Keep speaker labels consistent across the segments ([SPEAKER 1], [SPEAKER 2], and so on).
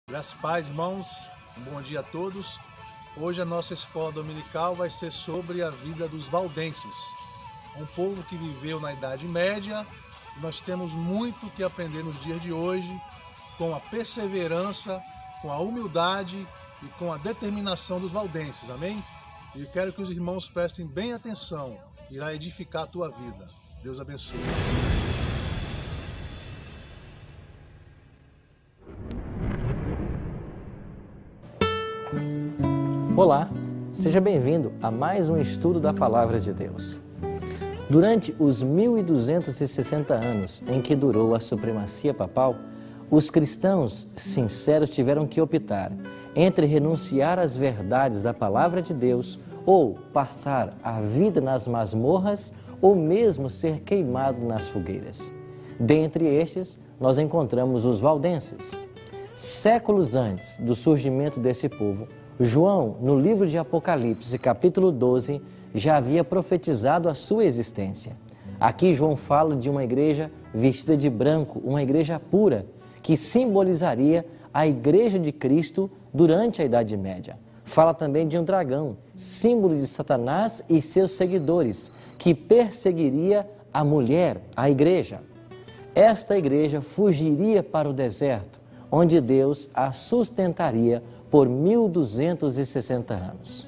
[SPEAKER 1] Graças paz, irmãos, um bom dia a todos. Hoje a nossa escola dominical vai ser sobre a vida dos valdenses, um povo que viveu na Idade Média. Nós temos muito que aprender nos dias de hoje, com a perseverança, com a humildade e com a determinação dos valdenses, amém? E eu quero que os irmãos prestem bem atenção, irá edificar a tua vida. Deus abençoe.
[SPEAKER 2] Olá, seja bem-vindo a mais um estudo da Palavra de Deus. Durante os 1260 anos em que durou a supremacia papal, os cristãos sinceros tiveram que optar entre renunciar às verdades da Palavra de Deus ou passar a vida nas masmorras ou mesmo ser queimado nas fogueiras. Dentre estes, nós encontramos os valdenses. Séculos antes do surgimento desse povo, João, no livro de Apocalipse, capítulo 12, já havia profetizado a sua existência. Aqui João fala de uma igreja vestida de branco, uma igreja pura, que simbolizaria a igreja de Cristo durante a Idade Média. Fala também de um dragão, símbolo de Satanás e seus seguidores, que perseguiria a mulher, a igreja. Esta igreja fugiria para o deserto, onde Deus a sustentaria por 1260 anos.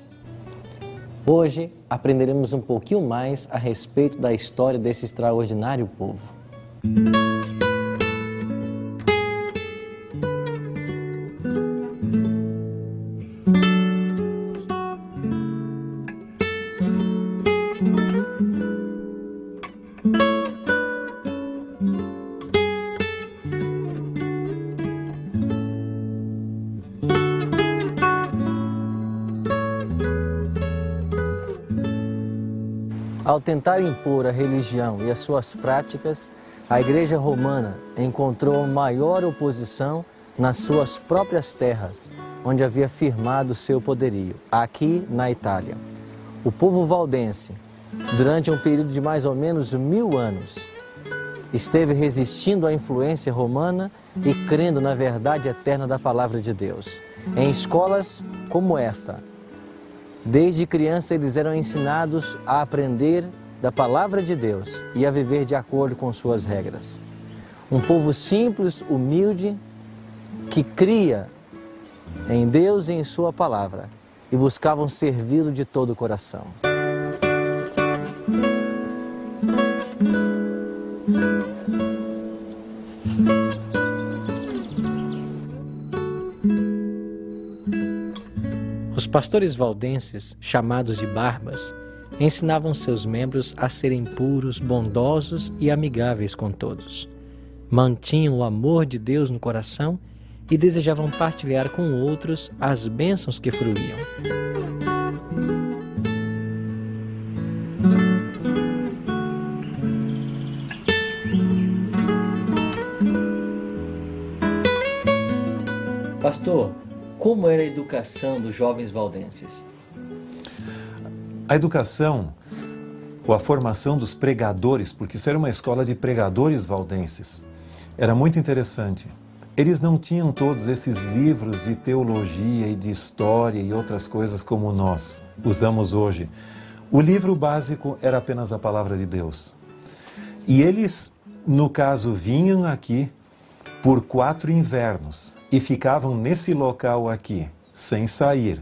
[SPEAKER 2] Hoje aprenderemos um pouquinho mais a respeito da história desse extraordinário povo. Ao tentar impor a religião e as suas práticas, a Igreja Romana encontrou maior oposição nas suas próprias terras, onde havia firmado seu poderio, aqui na Itália. O povo valdense, durante um período de mais ou menos 1000 anos, esteve resistindo à influência romana e crendo na verdade eterna da Palavra de Deus. Em escolas como esta, desde criança eles eram ensinados a aprender da Palavra de Deus e a viver de acordo com suas regras. Um povo simples, humilde, que cria em Deus e em sua Palavra e buscavam servi-lo de todo o coração. Os pastores valdenses, chamados de barbas, ensinavam seus membros a serem puros, bondosos e amigáveis com todos. Mantinham o amor de Deus no coração e desejavam partilhar com outros as bênçãos que fruíam. Pastor, como era a educação dos jovens valdenses?
[SPEAKER 3] A educação, ou a formação dos pregadores, porque isso era uma escola de pregadores valdenses, era muito interessante. Eles não tinham todos esses livros de teologia e de história e outras coisas como nós usamos hoje. O livro básico era apenas a Palavra de Deus. E eles, no caso, vinham aqui por 4 invernos e ficavam nesse local aqui, sem sair,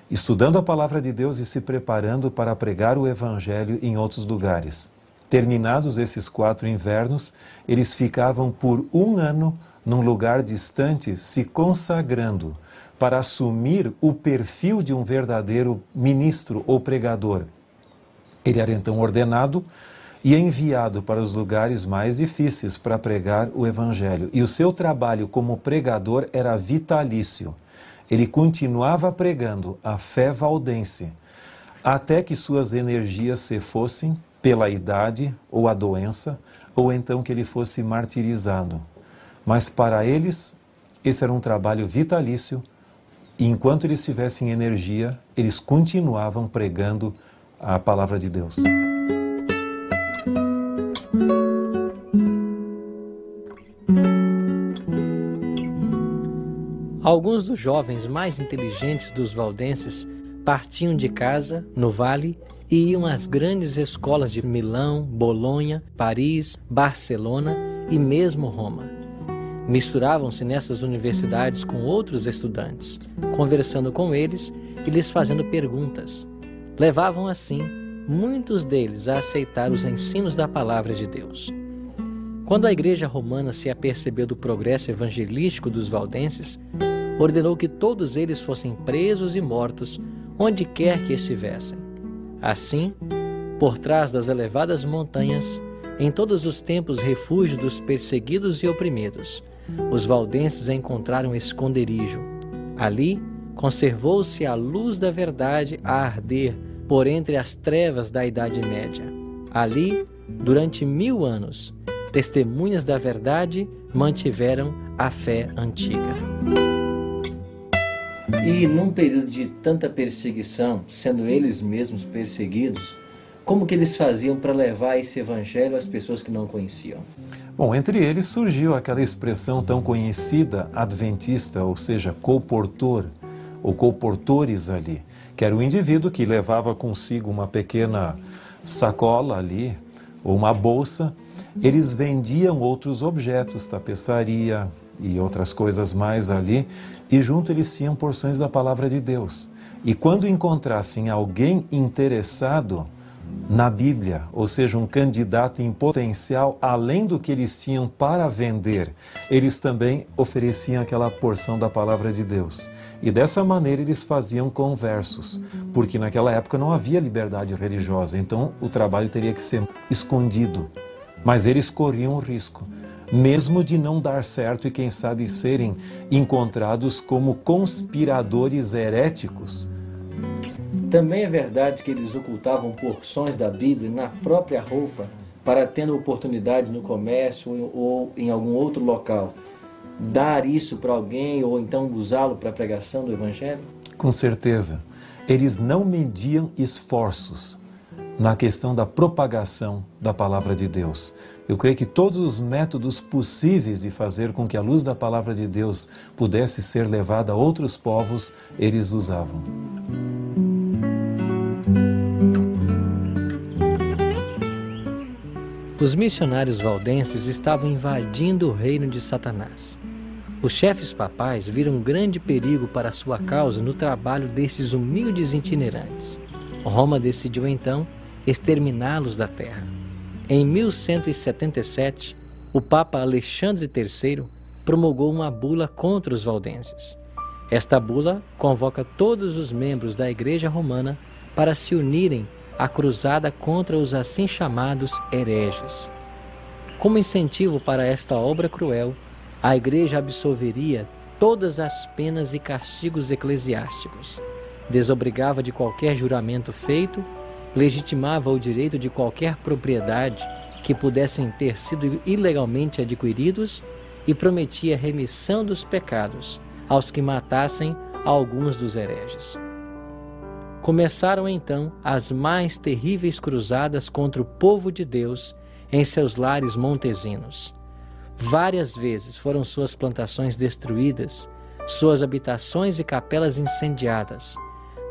[SPEAKER 3] estudando a Palavra de Deus e se preparando para pregar o Evangelho em outros lugares. Terminados esses 4 invernos, eles ficavam por 1 ano num lugar distante, se consagrando para assumir o perfil de um verdadeiro ministro ou pregador. Ele era então ordenado e enviado para os lugares mais difíceis para pregar o Evangelho. E o seu trabalho como pregador era vitalício. Ele continuava pregando a fé valdense, até que suas energias se fossem pela idade ou a doença, ou então que ele fosse martirizado. Mas para eles, esse era um trabalho vitalício, e enquanto eles tivessem energia, eles continuavam pregando a palavra de Deus.
[SPEAKER 2] Alguns dos jovens mais inteligentes dos valdenses partiam de casa, no vale, e iam às grandes escolas de Milão, Bolonha, Paris, Barcelona e mesmo Roma. Misturavam-se nessas universidades com outros estudantes, conversando com eles e lhes fazendo perguntas. Levavam, assim, muitos deles a aceitar os ensinos da palavra de Deus. Quando a igreja romana se apercebeu do progresso evangelístico dos valdenses, ordenou que todos eles fossem presos e mortos onde quer que estivessem. Assim, por trás das elevadas montanhas, em todos os tempos refúgio dos perseguidos e oprimidos, os valdenses encontraram esconderijo. Ali, conservou-se a luz da verdade a arder por entre as trevas da Idade Média. Ali, durante 1000 anos, testemunhas da verdade mantiveram a fé antiga. E num período de tanta perseguição, sendo eles mesmos perseguidos, como que eles faziam para levar esse evangelho às pessoas que não conheciam?
[SPEAKER 3] Bom, entre eles surgiu aquela expressão tão conhecida, adventista, ou seja, colportor, ou colportores ali, que era o indivíduo que levava consigo uma pequena sacola ali, ou uma bolsa. Eles vendiam outros objetos, tapeçaria e outras coisas mais ali, e junto eles tinham porções da palavra de Deus. E quando encontrassem alguém interessado na Bíblia, ou seja, um candidato em potencial, além do que eles tinham para vender, eles também ofereciam aquela porção da palavra de Deus. E dessa maneira eles faziam conversos, porque naquela época não havia liberdade religiosa, então o trabalho teria que ser escondido. Mas eles corriam o risco, mesmo de não dar certo e quem sabe serem encontrados como conspiradores heréticos.
[SPEAKER 2] Também é verdade que eles ocultavam porções da Bíblia na própria roupa para, tendo oportunidade no comércio ou em algum outro local, dar isso para alguém ou então usá-lo para a pregação do Evangelho?
[SPEAKER 3] Com certeza. Eles não mediam esforços na questão da propagação da palavra de Deus. Eu creio que todos os métodos possíveis de fazer com que a luz da palavra de Deus pudesse ser levada a outros povos, eles usavam.
[SPEAKER 2] Os missionários valdenses estavam invadindo o reino de Satanás. Os chefes papais viram um grande perigo para a sua causa no trabalho desses humildes itinerantes. Roma decidiu então exterminá-los da terra. Em 1177, o Papa Alexandre III promulgou uma bula contra os valdenses. Esta bula convoca todos os membros da Igreja Romana para se unirem à cruzada contra os assim chamados hereges. Como incentivo para esta obra cruel, a Igreja absolveria todas as penas e castigos eclesiásticos, desobrigava de qualquer juramento feito, legitimava o direito de qualquer propriedade que pudessem ter sido ilegalmente adquiridos e prometia remissão dos pecados aos que matassem alguns dos hereges. Começaram então as mais terríveis cruzadas contra o povo de Deus em seus lares montesinos. Várias vezes foram suas plantações destruídas, suas habitações e capelas incendiadas,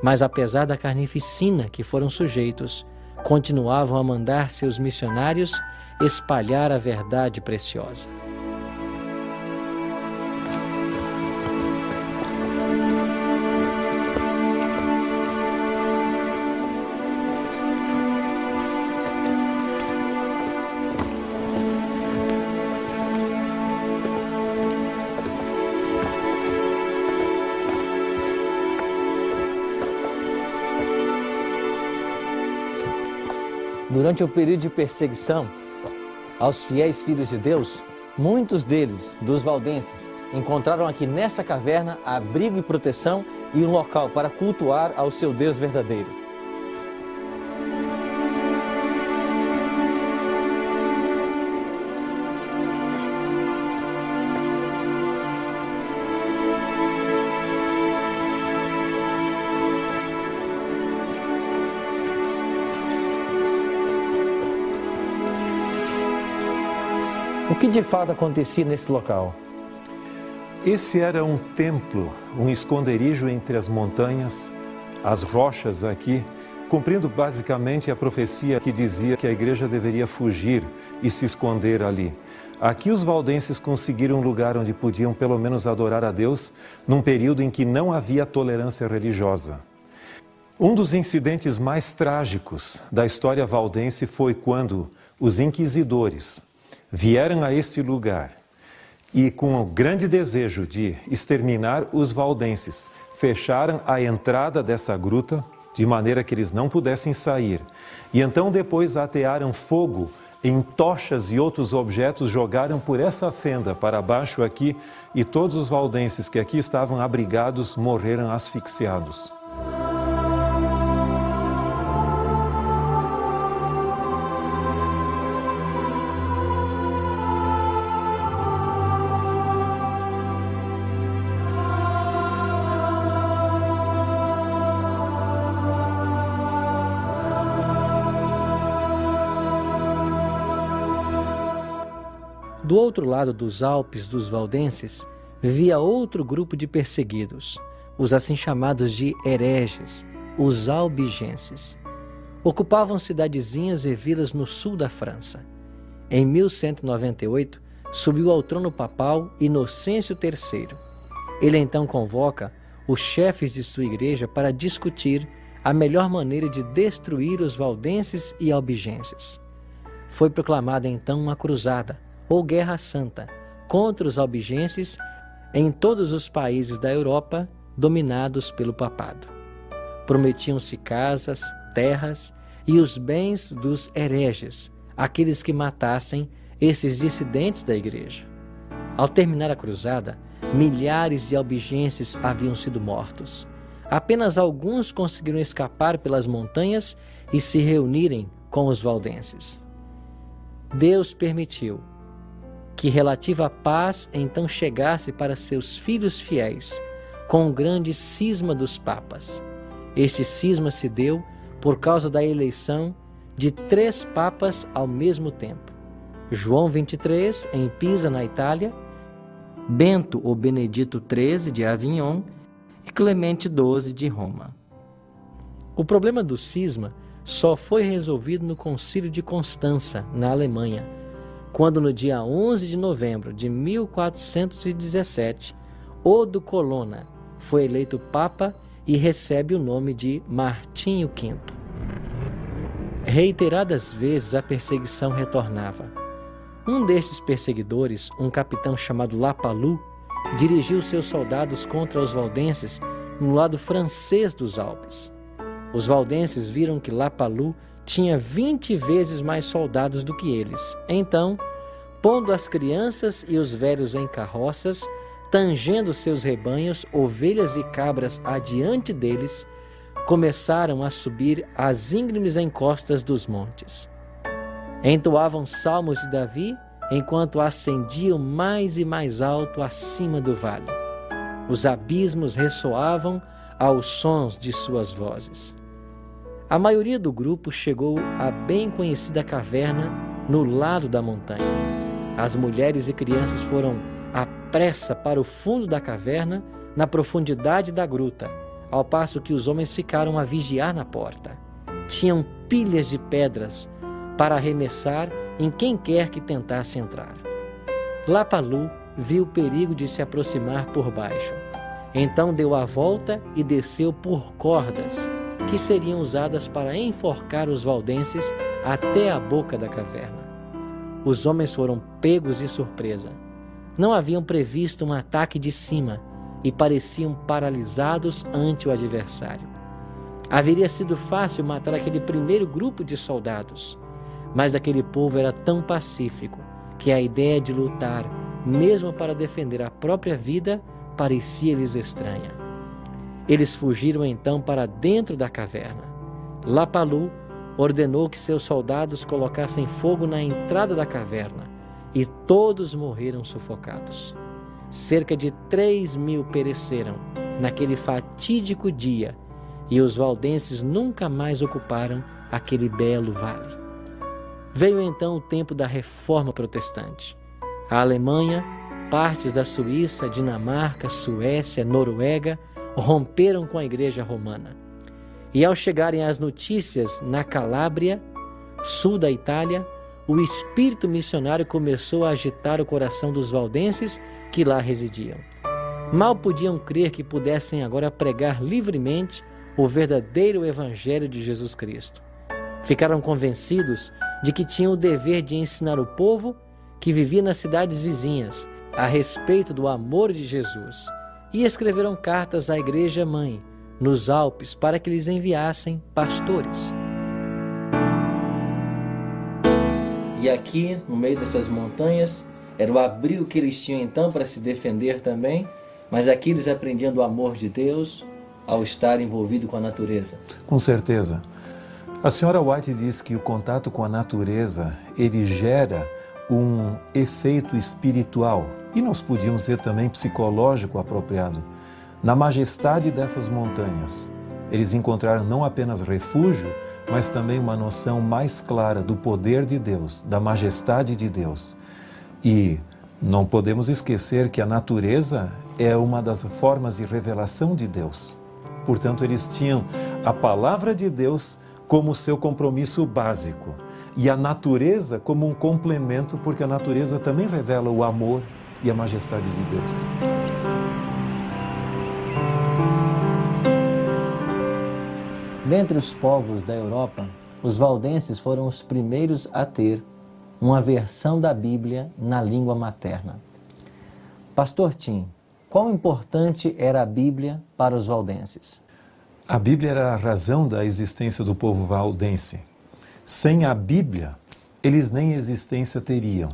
[SPEAKER 2] mas apesar da carnificina que foram sujeitos, continuavam a mandar seus missionários espalhar a verdade preciosa. Durante o período de perseguição aos fiéis filhos de Deus, muitos deles, dos valdenses, encontraram aqui nessa caverna abrigo e proteção e um local para cultuar ao seu Deus verdadeiro. O que de fato acontecia nesse local?
[SPEAKER 3] Esse era um templo, um esconderijo entre as montanhas, as rochas aqui, cumprindo basicamente a profecia que dizia que a igreja deveria fugir e se esconder ali. Aqui os valdenses conseguiram um lugar onde podiam pelo menos adorar a Deus num período em que não havia tolerância religiosa. Um dos incidentes mais trágicos da história valdense foi quando os inquisidores vieram a este lugar e, com o grande desejo de exterminar os valdenses, fecharam a entrada dessa gruta de maneira que eles não pudessem sair. E então depois atearam fogo em tochas e outros objetos, jogaram por essa fenda para baixo aqui, e todos os valdenses que aqui estavam abrigados morreram asfixiados.
[SPEAKER 2] Do outro lado dos Alpes dos valdenses, vivia outro grupo de perseguidos, os assim chamados de hereges, os albigenses. Ocupavam cidadezinhas e vilas no sul da França. Em 1198, subiu ao trono papal Inocêncio III. Ele então convoca os chefes de sua igreja para discutir a melhor maneira de destruir os valdenses e albigenses. Foi proclamada então uma cruzada, ou Guerra Santa, contra os albigenses em todos os países da Europa dominados pelo papado. Prometiam-se casas, terras e os bens dos hereges, aqueles que matassem esses dissidentes da igreja. Ao terminar a cruzada, milhares de albigenses haviam sido mortos. Apenas alguns conseguiram escapar pelas montanhas e se reunirem com os valdenses. Deus permitiu que relativa paz então chegasse para seus filhos fiéis, com o grande cisma dos papas. Este cisma se deu por causa da eleição de 3 papas ao mesmo tempo: João XXIII, em Pisa, na Itália, Bento ou Benedito XIII, de Avignon, e Clemente XII, de Roma. O problema do cisma só foi resolvido no Concílio de Constança, na Alemanha, quando no dia 11 de novembro de 1417, Odo Colonna foi eleito Papa e recebe o nome de Martinho V. Reiteradas vezes a perseguição retornava. Um destes perseguidores, um capitão chamado Lapalus, dirigiu seus soldados contra os valdenses no lado francês dos Alpes. Os valdenses viram que Lapalus tinha 20 vezes mais soldados do que eles. Então, pondo as crianças e os velhos em carroças, tangendo seus rebanhos, ovelhas e cabras adiante deles, começaram a subir as íngremes encostas dos montes. Entoavam salmos de Davi, enquanto ascendiam mais e mais alto acima do vale. Os abismos ressoavam aos sons de suas vozes. A maioria do grupo chegou à bem conhecida caverna no lado da montanha. As mulheres e crianças foram à pressa para o fundo da caverna, na profundidade da gruta, ao passo que os homens ficaram a vigiar na porta. Tinham pilhas de pedras para arremessar em quem quer que tentasse entrar. Lapalus viu o perigo de se aproximar por baixo. Então deu a volta e desceu por cordas, que seriam usadas para enforcar os valdenses até a boca da caverna. Os homens foram pegos de surpresa. Não haviam previsto um ataque de cima e pareciam paralisados ante o adversário. Haveria sido fácil matar aquele primeiro grupo de soldados, mas aquele povo era tão pacífico que a ideia de lutar, mesmo para defender a própria vida, parecia-lhes estranha. Eles fugiram então para dentro da caverna. Lapalus ordenou que seus soldados colocassem fogo na entrada da caverna e todos morreram sufocados. Cerca de 3.000 pereceram naquele fatídico dia e os valdenses nunca mais ocuparam aquele belo vale. Veio então o tempo da Reforma Protestante. A Alemanha partes da Suíça, Dinamarca, Suécia, Noruega romperam com a Igreja Romana. E ao chegarem as notícias na Calábria, sul da Itália, o espírito missionário começou a agitar o coração dos valdenses que lá residiam. Mal podiam crer que pudessem agora pregar livremente o verdadeiro Evangelho de Jesus Cristo. Ficaram convencidos de que tinham o dever de ensinar o povo que vivia nas cidades vizinhas a respeito do amor de Jesus e escreveram cartas à Igreja Mãe, nos Alpes, para que lhes enviassem pastores. E aqui, no meio dessas montanhas, era o abrigo que eles tinham então para se defender também, mas aqui eles aprendiam do amor de Deus ao estar envolvido com a natureza.
[SPEAKER 3] Com certeza. A senhora White diz que o contato com a natureza, ele gera um efeito espiritual e nós podíamos dizer também psicológico apropriado. Na majestade dessas montanhas, eles encontraram não apenas refúgio, mas também uma noção mais clara do poder de Deus, da majestade de Deus. E não podemos esquecer que a natureza é uma das formas de revelação de Deus. Portanto, eles tinham a palavra de Deus como seu compromisso básico e a natureza como um complemento, porque a natureza também revela o amor e a majestade de Deus.
[SPEAKER 2] Dentre os povos da Europa, os valdenses foram os primeiros a ter uma versão da Bíblia na língua materna. Pastor Tim, quão importante era a Bíblia para os valdenses?
[SPEAKER 3] A Bíblia era a razão da existência do povo valdense. Sem a Bíblia, eles nem existência teriam.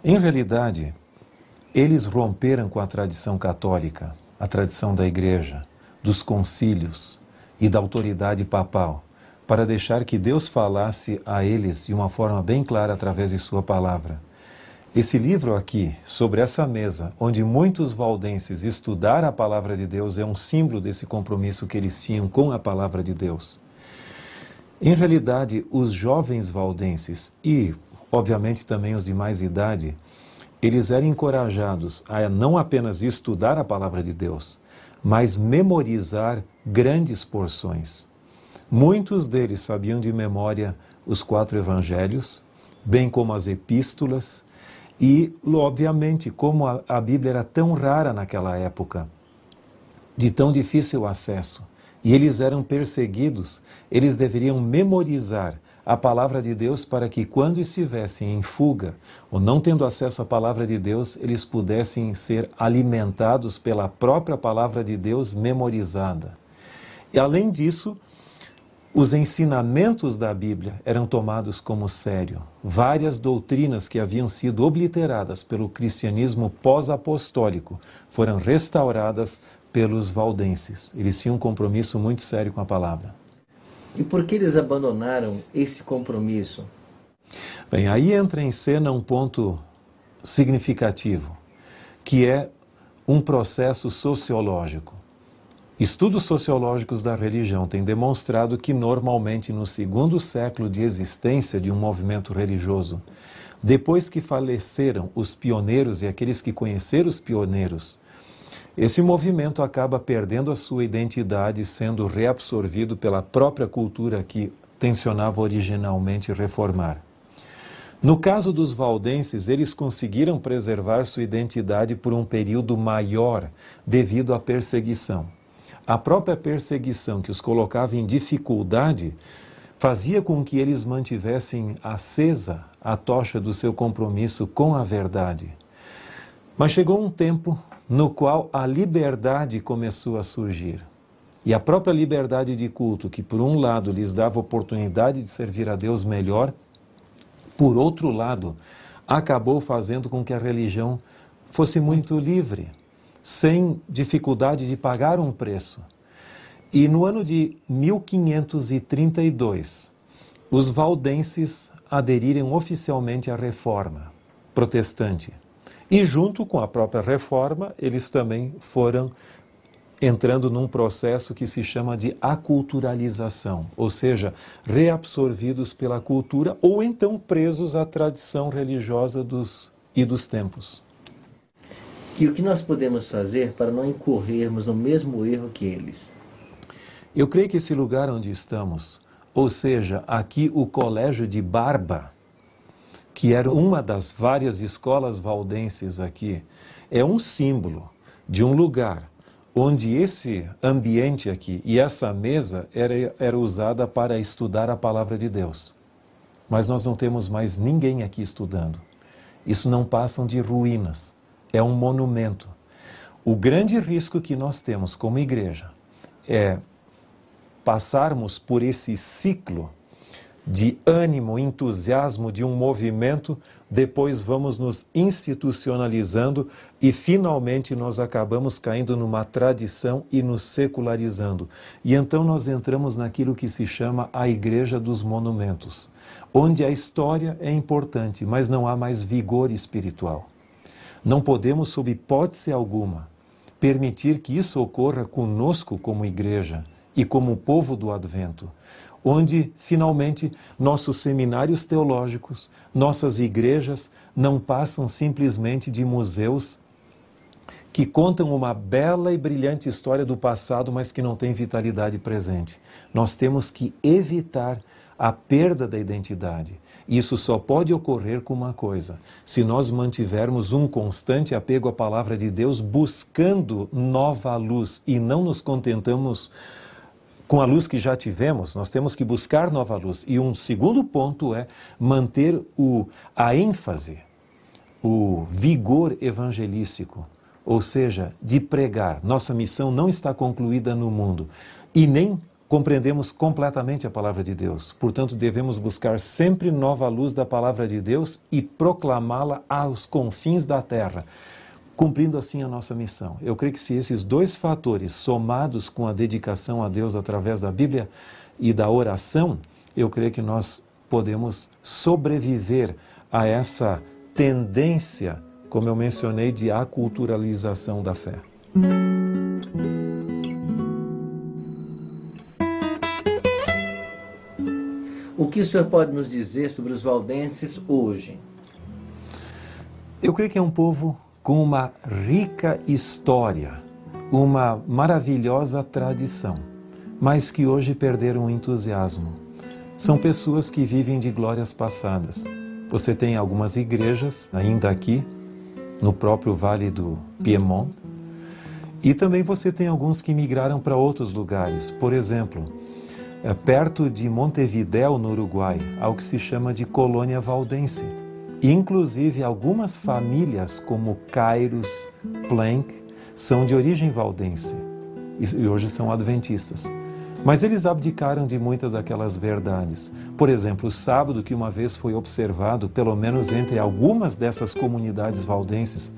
[SPEAKER 3] Em realidade, eles romperam com a tradição católica, a tradição da igreja, dos concílios e da autoridade papal, para deixar que Deus falasse a eles de uma forma bem clara através de sua palavra. Esse livro aqui, sobre essa mesa, onde muitos valdenses estudaram a palavra de Deus, é um símbolo desse compromisso que eles tinham com a palavra de Deus. Em realidade, os jovens valdenses e, obviamente, também os de mais idade, eles eram encorajados a não apenas estudar a palavra de Deus, mas memorizar grandes porções. Muitos deles sabiam de memória os 4 evangelhos, bem como as epístolas, e, obviamente, como a Bíblia era tão rara naquela época, de tão difícil acesso, e eles eram perseguidos, eles deveriam memorizar a palavra de Deus para que quando estivessem em fuga ou não tendo acesso à palavra de Deus, eles pudessem ser alimentados pela própria palavra de Deus memorizada. E além disso, os ensinamentos da Bíblia eram tomados como sério. Várias doutrinas que haviam sido obliteradas pelo cristianismo pós-apostólico foram restauradas pelos valdenses. Eles tinham um compromisso muito sério com a palavra.
[SPEAKER 2] E por que eles abandonaram esse compromisso?
[SPEAKER 3] Bem, aí entra em cena um ponto significativo, que é um processo sociológico. Estudos sociológicos da religião têm demonstrado que normalmente no 2º século de existência de um movimento religioso, depois que faleceram os pioneiros e aqueles que conheceram os pioneiros, esse movimento acaba perdendo a sua identidade, sendo reabsorvido pela própria cultura que tensionava originalmente reformar. No caso dos valdenses, eles conseguiram preservar sua identidade por um período maior devido à perseguição. A própria perseguição que os colocava em dificuldade fazia com que eles mantivessem acesa a tocha do seu compromisso com a verdade. Mas chegou um tempo no qual a liberdade começou a surgir. E a própria liberdade de culto, que por um lado lhes dava oportunidade de servir a Deus melhor, por outro lado, acabou fazendo com que a religião fosse muito livre, sem dificuldade de pagar um preço. E no ano de 1532, os valdenses aderiram oficialmente à Reforma protestante. E junto com a própria Reforma, eles também foram entrando num processo que se chama de aculturalização, ou seja, reabsorvidos pela cultura ou então presos à tradição religiosa dos tempos.
[SPEAKER 2] E o que nós podemos fazer para não incorrermos no mesmo erro que eles?
[SPEAKER 3] Eu creio que esse lugar onde estamos, ou seja, aqui o Colégio de Barba, que era uma das várias escolas valdenses aqui, é um símbolo de um lugar onde esse ambiente aqui e essa mesa era usada para estudar a palavra de Deus. Mas nós não temos mais ninguém aqui estudando. Isso não passam de ruínas, é um monumento. O grande risco que nós temos como igreja é passarmos por esse ciclo de ânimo, entusiasmo de um movimento, depois vamos nos institucionalizando e finalmente nós acabamos caindo numa tradição e nos secularizando. E então nós entramos naquilo que se chama a Igreja dos Monumentos, onde a história é importante, mas não há mais vigor espiritual. Não podemos, sob hipótese alguma, permitir que isso ocorra conosco como igreja e como povo do Advento, onde, finalmente, nossos seminários teológicos, nossas igrejas não passam simplesmente de museus que contam uma bela e brilhante história do passado, mas que não tem vitalidade presente. Nós temos que evitar a perda da identidade. Isso só pode ocorrer com uma coisa: se nós mantivermos um constante apego à palavra de Deus, buscando nova luz e não nos contentamos com a luz que já tivemos. Nós temos que buscar nova luz. E um segundo ponto é manter a ênfase, o vigor evangelístico, ou seja, de pregar. Nossa missão não está concluída no mundo e nem compreendemos completamente a palavra de Deus. Portanto, devemos buscar sempre nova luz da palavra de Deus e proclamá-la aos confins da terra, cumprindo assim a nossa missão. Eu creio que se esses dois fatores, somados com a dedicação a Deus através da Bíblia e da oração, eu creio que nós podemos sobreviver a essa tendência, como eu mencionei, de aculturalização da fé.
[SPEAKER 2] O que o senhor pode nos dizer sobre os valdenses hoje?
[SPEAKER 3] Eu creio que é um povo com uma rica história, uma maravilhosa tradição, mas que hoje perderam o entusiasmo. São pessoas que vivem de glórias passadas. Você tem algumas igrejas ainda aqui, no próprio Vale do Piemonte, e também você tem alguns que migraram para outros lugares. Por exemplo, perto de Montevidéu, no Uruguai, há o que se chama de colônia valdense. Inclusive, algumas famílias, como Kairos, Planck, são de origem valdense e hoje são adventistas. Mas eles abdicaram de muitas daquelas verdades. Por exemplo, o sábado, que uma vez foi observado, pelo menos entre algumas dessas comunidades valdenses,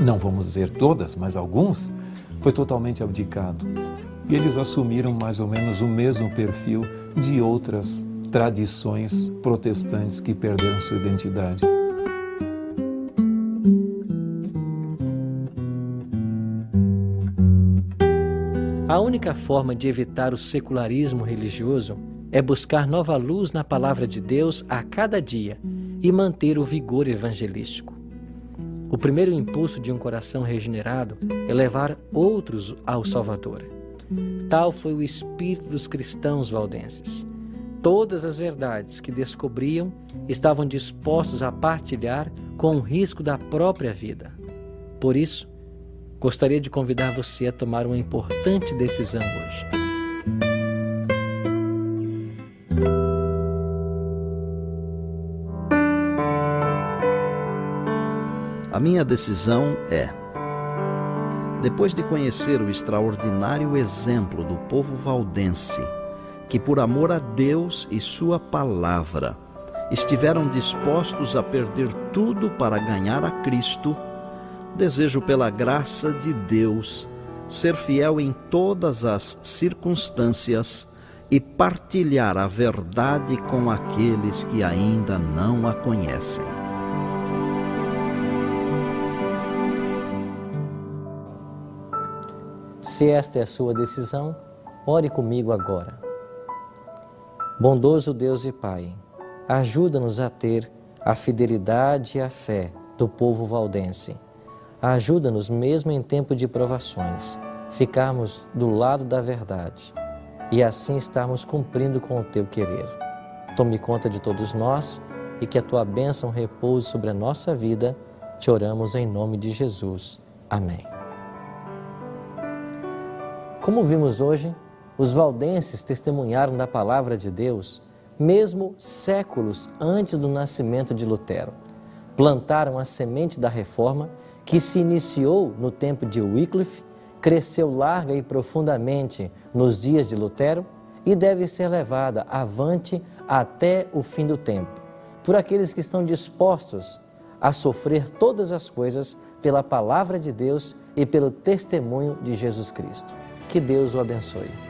[SPEAKER 3] não vamos dizer todas, mas alguns, foi totalmente abdicado. E eles assumiram mais ou menos o mesmo perfil de outras tradições protestantes que perderam sua identidade.
[SPEAKER 2] A única forma de evitar o secularismo religioso é buscar nova luz na palavra de Deus a cada dia e manter o vigor evangelístico. O primeiro impulso de um coração regenerado é levar outros ao Salvador. Tal foi o espírito dos cristãos valdenses. Todas as verdades que descobriam estavam dispostos a partilhar com o risco da própria vida. Por isso, gostaria de convidar você a tomar uma importante decisão hoje.
[SPEAKER 4] A minha decisão é: depois de conhecer o extraordinário exemplo do povo valdense, que por amor a Deus e sua palavra estiveram dispostos a perder tudo para ganhar a Cristo, desejo pela graça de Deus ser fiel em todas as circunstâncias e partilhar a verdade com aqueles que ainda não a conhecem.
[SPEAKER 2] Se esta é a sua decisão, ore comigo agora. Bondoso Deus e Pai, ajuda-nos a ter a fidelidade e a fé do povo valdense, Ajuda-nos, mesmo em tempo de provações, ficarmos do lado da verdade e assim estarmos cumprindo com o Teu querer. Tome conta de todos nós e que a Tua bênção repouse sobre a nossa vida. Te oramos em nome de Jesus. Amém. Como vimos hoje, os valdenses testemunharam da palavra de Deus mesmo séculos antes do nascimento de Lutero. Plantaram a semente da reforma que se iniciou no tempo de Wycliffe, cresceu larga e profundamente nos dias de Lutero e deve ser levada avante até o fim do tempo, por aqueles que estão dispostos a sofrer todas as coisas pela palavra de Deus e pelo testemunho de Jesus Cristo. Que Deus o abençoe.